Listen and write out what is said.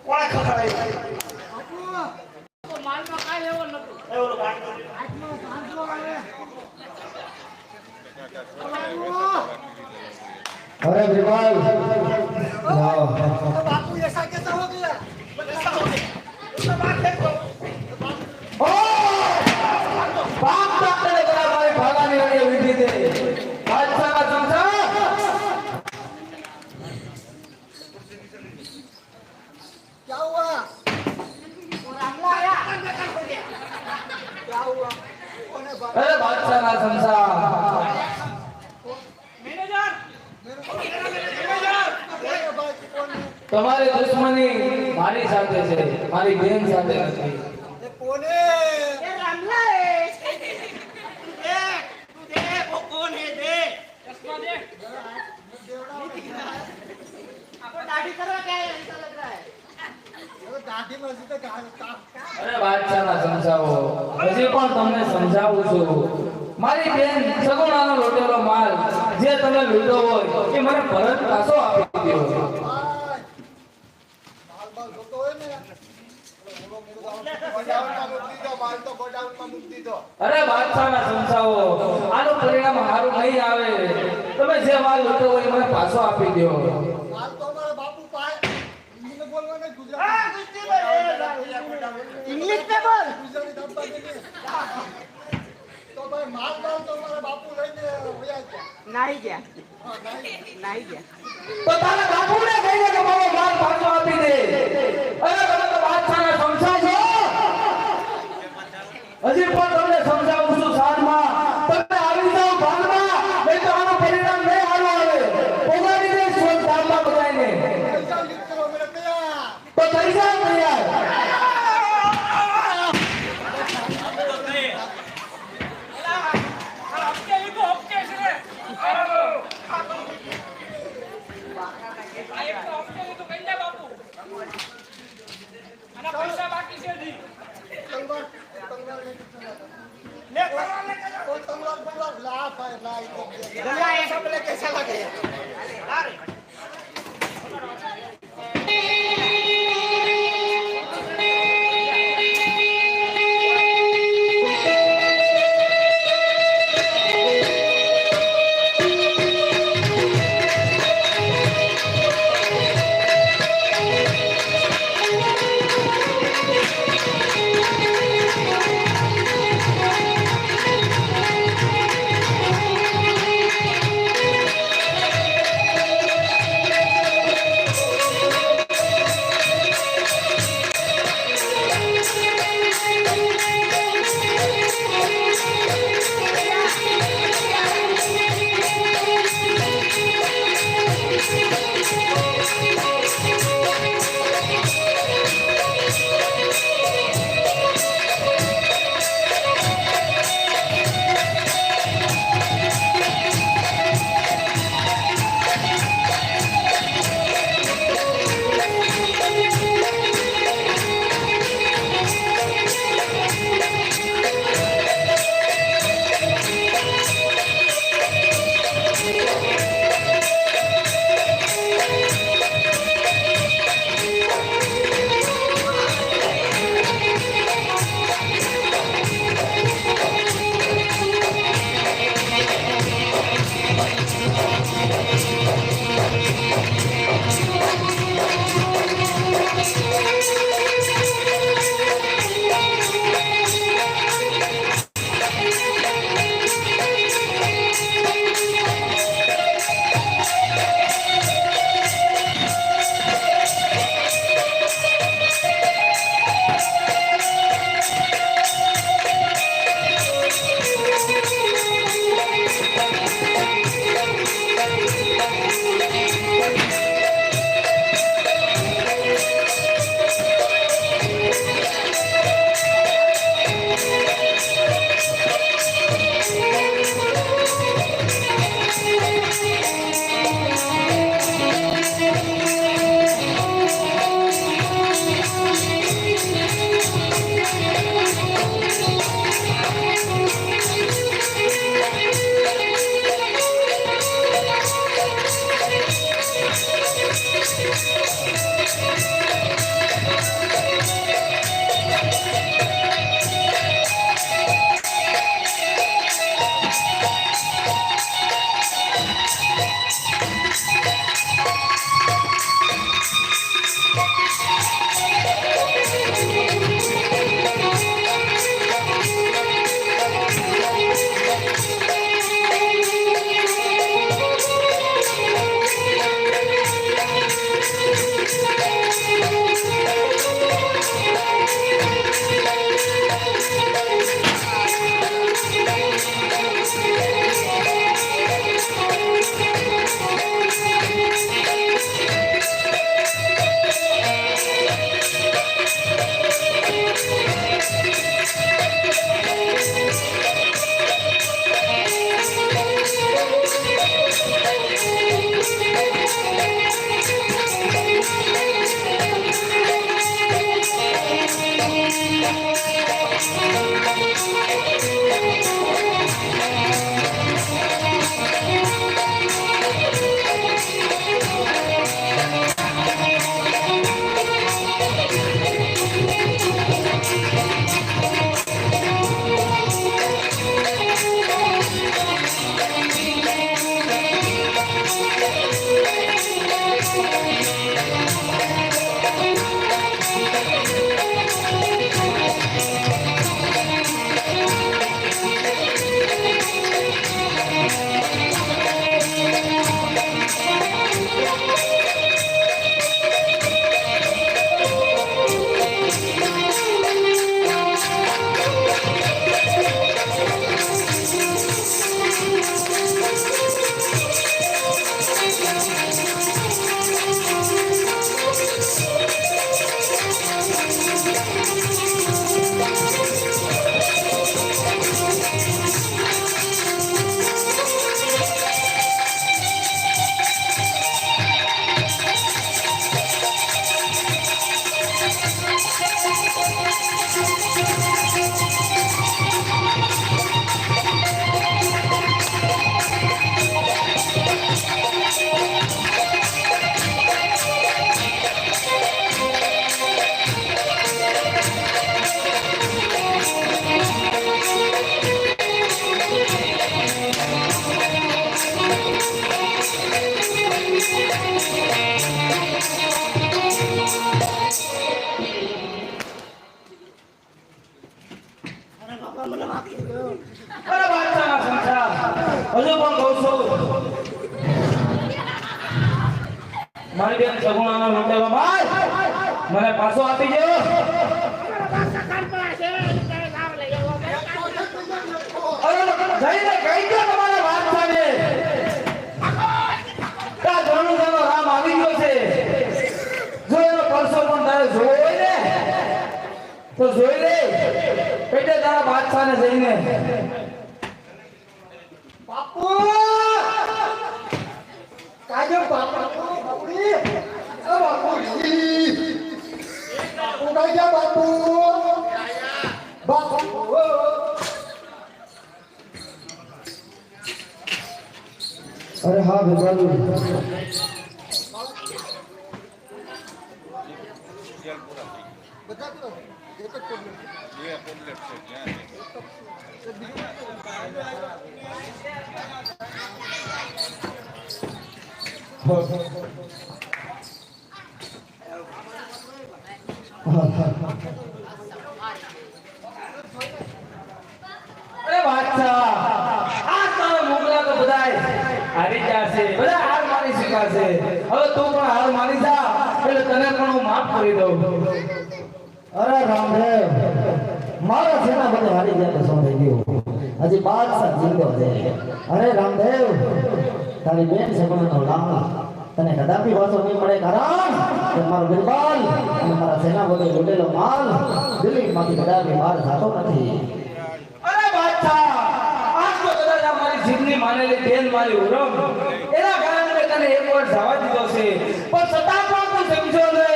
કોણે ખખડાઈ તો માલમાં કાઈ લેવો નતું એ ઓલો બાકી આત્મા સાંજલો આવે अरे विमल तो बापू ऐसा कैसा हो गया ऐसा हो गया उसका बात है तो ओ बाप डॉक्टर ने कहा भाई भागाने वाली विधि दे बादशाह का चमचा क्या हुआ और हमला आया क्या हुआ कौन है अरे बादशाह का चमचा मैनेजर તમારી દુશ્મની મારી સાથે છે મારી બેન સાથે નથી ये कौन है ये रामला है तू देख वो कौन है देख चश्मा देख आपको दाढ़ी करवा क्या है ऐसा लग रहा है वो दाढ़ी मस्जिद का અરે બાદશાહના સમજાવો હજી પણ તમને સમજાવું છું મારી બેન સગુણાનો લૂંટેલો માલ જે તમે લૂંટો હોય એ મને પરત પાછો આપી દો माल माल જોતો હોય ને ગોડાઉનમાં મૂકી દો માલ તો ગોડાઉનમાં મૂકી દો અરે બાદશાહના સમજાવો આનું પરિણામ સારું નહીં આવે તમે જે માલ લૂંટો હોય એ મને પાછો આપી દો માલ તો અમારા બાપુ પાય ઇંગ્લિશ બોલવાને ગુજરાતી इंग्लिश में बोल ગુજરાતી દાબા દેને તો ભાઈ માલ માલ તો અમારા બાપુ લઈને વયા ગયા નાઈ ગયા હા નાઈ ગયા તો તારા બાપુને કહીને કે મારો માલ પાછો આપી દે અરે તમે તો બાદશાહને સમજાવજો હજી પણ તમને સમજાવું છું સાંજમાં તમે આવી જાઓ ભાનમાં નહીં તો આનું પરિણામ નહીં સારું આવે પોગાડી દે સ્વત ધામમાં બધાને પૈસા લીક કરો મેરે કયા તો થઈ જાઓ તૈયાર તલવાર તલવાર ले तो तलवार तलवार लाफ है लाई तो गला है सब ले कैसा लगे अरे અરે બાદશાહના સંસાર હજુ પણ કહું છું મારી બેન સગુણાનો લૂંટેલો માલ મને પાછો આપી દો. અરે જઈને કહી દો તમારા બાદશાહને કે આ ધનુષનો રામ આવી ગયો છે. જો એનો પરસો પણ તારે જોવો હોય ને તો જોઈ લે એટલે તારા બાદશાહને જઈને બાપુ કાજે બાપુ બાપુડી ઓ બાપુડી બાપુ કાજે બાપુ બાપુ અરે હા ભગવાન બધા કરો એક જ પ્રોબ્લેમ બે પ્રોબ્લેમ છે ત્યાં અરે બાદશાહ આ તારા મોકલા તો બધાય હારી જશે, બધા હાર માની શકાશે. હવે તું પણ હાર માની જા એટલે તને પણ હું માફ કરી દઉં. અરે રામદેવ મારા સેના બધે હારી ગયા તો શું થઈ ગયું? હજી બાદશાહ જીંદો છે. અરે રામદેવ તારી બેન સગુણાનો લાલ તને કદાપી વાસો નહીં મળે, કારણ કે મારો બિરબલ અને મારા સેના બધે લૂંટેલો માલ દિલ્હીમાંથી કદાપી બહાર થતો નથી. અરે બાદશાહ આજ તો કદાચ આ મારી જીવની માનેલી બેન મારી ઉરમ એના કારણે તને એક વાર જવા દીધો છે, પણ છતાં પણ તું સમજો ને